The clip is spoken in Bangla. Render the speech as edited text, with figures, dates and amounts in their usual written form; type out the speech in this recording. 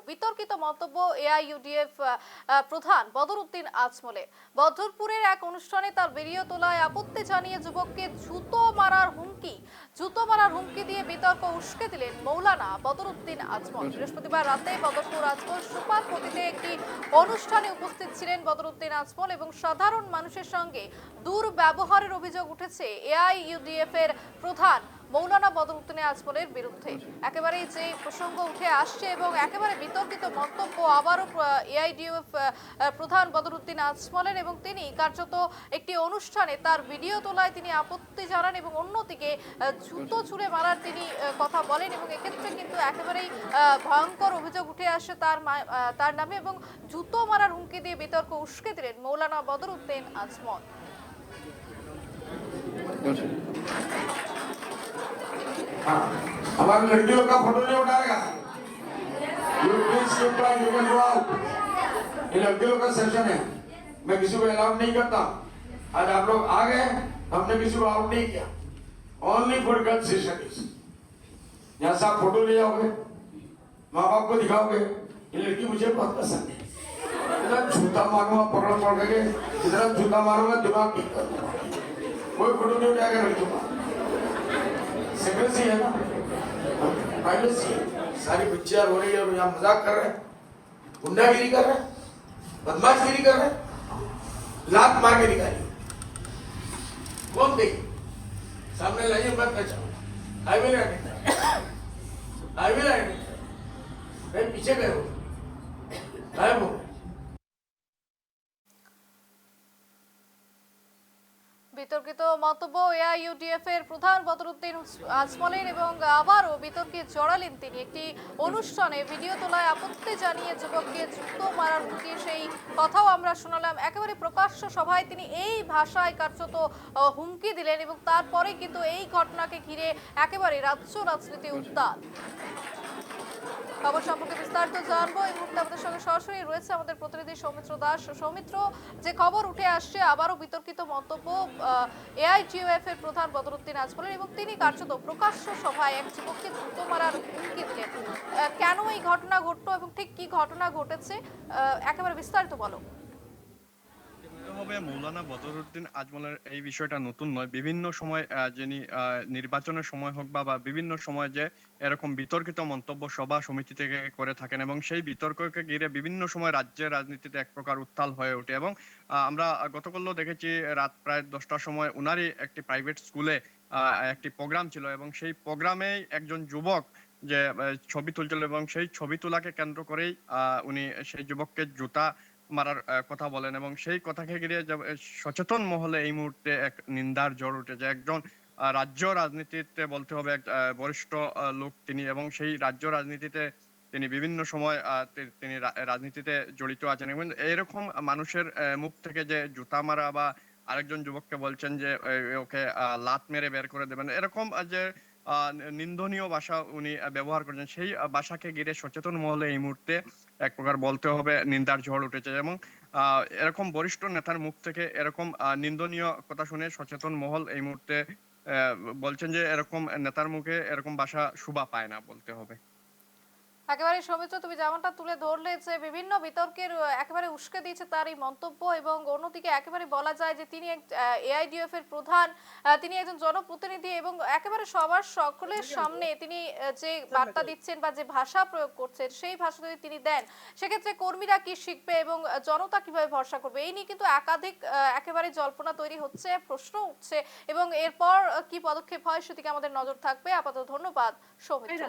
বিতর্কিত মন্তব্য এআইইউডিএফ প্রধান বদরউদ্দিন আজমলের। বদরপুরের এক অনুষ্ঠানে তার ভিডিও তোলায় আপত্তি জানিয়ে যুবককে জুতো মারার হুমকি দিয়ে বিতর্ক উস্কে দিলেন মৌলানা বদরউদ্দিন আজমল। বৃহস্পতিবার রাতে বদরপুর আজমল সুপার পতিতে একটি অনুষ্ঠানে উপস্থিত ছিলেন বদরউদ্দিন আজমল এবং সাধারণ মানুষের সঙ্গে দুর্ব্যবহারের অভিযোগ উঠেছে এআইইউডিএফ এর প্রধান মৌলানা বদরউদ্দিন আজমলের বিরুদ্ধে। একেবারেই যে প্রসঙ্গ উঠে আসছে এবং একেবারে বিতর্কিত মন্তব্য আবারও এআইইউডিএফ প্রধান বদরউদ্দিন আজমলের, এবং তিনি কার্যত একটি অনুষ্ঠানে তার ভিডিও তোলায় তিনি আপত্তি জানান এবং অন্যদিকে জুতো ছুঁড়ে মারার তিনি কথা বলেন এবং এক্ষেত্রে কিন্তু একেবারেই ভয়ঙ্কর অভিযোগ উঠে আসে তার নামে এবং জুতো মারার হুমকি দিয়ে বিতর্ক উস্কে দিলেন মৌলানা বদরউদ্দিন আজমল। हमारी लड़कियों का फोटो नहीं उठाएगा। You please keep quiet, you can go out. ये लड़कियों का सेशन है, मैं किसी को अलाउड नहीं करता। आज आप लोग आ गए, हमने किसी को आउट नहीं किया। Only for girls session is. यहाँ से आप फोटो ले जाओगे, माँ बाप को दिखाओगे, ये लड़की मुझे बहुत पसंद है। इतना जूता मारूंगा पकड़ के, इतना जूता मारूंगा दिमाग ठीक कर दूंगा। कोई फोटो नहीं उठाएगा लड़कियों का। सेक्रेसी है ना, प्राइवेसी है। सारी बच्चियां रो रही है और यहाँ मजाक कर रहे हैं, गुंडागिरी कर रहे हैं, बदमाशगिरी कर रहे हैं, लात मार के निकाली। कौन गई सामने लाइए, मत बचाओ। आई विल आइडेंटिफाई पीछे गए हो, गायब हो। বিতর্কিত মন্তব্য এআইইউডিএফ এর প্রধান বদরউদ্দিন আজমলের এবং আবারও বিতর্কে জড়ালেন তিনি। একটি অনুষ্ঠানে ভিডিও তোলায় আপত্তি জানিয়ে যুবককে জুতো মারার হুমকি, সেই কথাও আমরা শোনালাম। একেবারে প্রকাশ্য সভায় তিনি এই ভাষায় কার্যত হুমকি দিলেন এবং তারপরে কিন্তু এই ঘটনাকে ঘিরে একেবারে রাজ্য রাজনীতি উত্তাল। খবর সম্পর্কে বিস্তারিত জানবো এই মুহূর্তে আমাদের সঙ্গে সরাসরি রয়েছে আমাদের প্রতিনিধি সৌমিত্র দাস। সৌমিত্র, যে খবর উঠে আসছে আবারও বিতর্কিত মন্তব্য এআইইউডিএফ এর প্রধান বদরউদ্দিন আজমলের এবং তিনি কার্যত প্রকাশ্য সভায় এক যুবককে জুতো মারার হুমকি দিলেন। কেন এই ঘটনা ঘটলো এবং ঠিক কি ঘটনা ঘটেছে একেবারে বিস্তারিত বলো। মৌলানা বদরউদ্দিন আজমলের এই বিষয়টা নতুন নয়। বিভিন্ন সময় যিনি নির্বাচনের সময় হোক বা বিভিন্ন সময় যে এরকম বিতর্কিত মন্তব্য সভা সমিতি থেকে করে থাকেন এবং সেই বিতর্ককে ঘিরে বিভিন্ন সময় রাজ্যের রাজনীতিতে এক প্রকার উত্তাল হয়ে ওঠে এবং আমরা গতকালও দেখেছি রাত প্রায় 10টার সময় উনারই একটি প্রাইভেট স্কুলে একটি প্রোগ্রাম ছিল এবং সেই প্রোগ্রামেই একজন যুবক যে ছবি তুলছিল এবং সেই ছবি তোলাকে কেন্দ্র করেই উনি সেই যুবককে জুতা মারার কথা বলেন এবং সেই কথাকে ঘিরে সচেতন মহলে এই মুহূর্তে এক নিন্দার ঝড় উঠেছে। একজন রাজ্য রাজনীতিতে বলতে হবে এক বরিষ্ঠ লোক তিনি এবং সেই রাজ্য রাজনীতিতে তিনি বিভিন্ন সময় তিনি রাজনীতিতে জড়িত আছেন এবং এরকম মানুষের মুখ থেকে যে জুতা মারা বা আরেকজন যুবককে বলছেন যে ওকে লাত মেরে বের করে দেবেন, এরকম যে নিন্দনীয় ভাষা উনি ব্যবহার করেছেন, সেই ভাষাকে ঘিরে সচেতন মহলে এই মুহূর্তে এক প্রকার বলতে হবে নিন্দার ঝড় উঠেছে এবং এরকম বরিষ্ঠ নেতার মুখ থেকে এরকম নিন্দনীয় কথা শুনে সচেতন মহল এই মুহূর্তে বলছেন যে এরকম নেতার মুখে এরকম ভাষা শোভা পায় না বলতে হবে। একেবারে সৌমিত্র, তুমি যেমনটা তুলে ধরলে যে বিভিন্ন বিতর্কের একেবারে উস্কে দিয়েছে তার এই মন্তব্য এবং অন্যদিকে একেবারে বলা যায় যে তিনি এআইইউডিএফ এর প্রধান, তিনি একজন জনপ্রতিনিধি এবং একেবারে সবার সকলের সামনে তিনি যে বার্তা দিচ্ছেন বা যে ভাষা প্রয়োগ করছেন সেই ভাষা যদি তিনি দেন সেক্ষেত্রে কর্মীরা কি শিখবে এবং জনতা কিভাবে ভরসা করবে, এই নিয়ে কিন্তু একাধিক একেবারে জল্পনা তৈরি হচ্ছে, প্রশ্ন উঠছে এবং এরপর কি পদক্ষেপ হয় সেদিকে আমাদের নজর থাকবে। আপাতত ধন্যবাদ সৌমিত্র।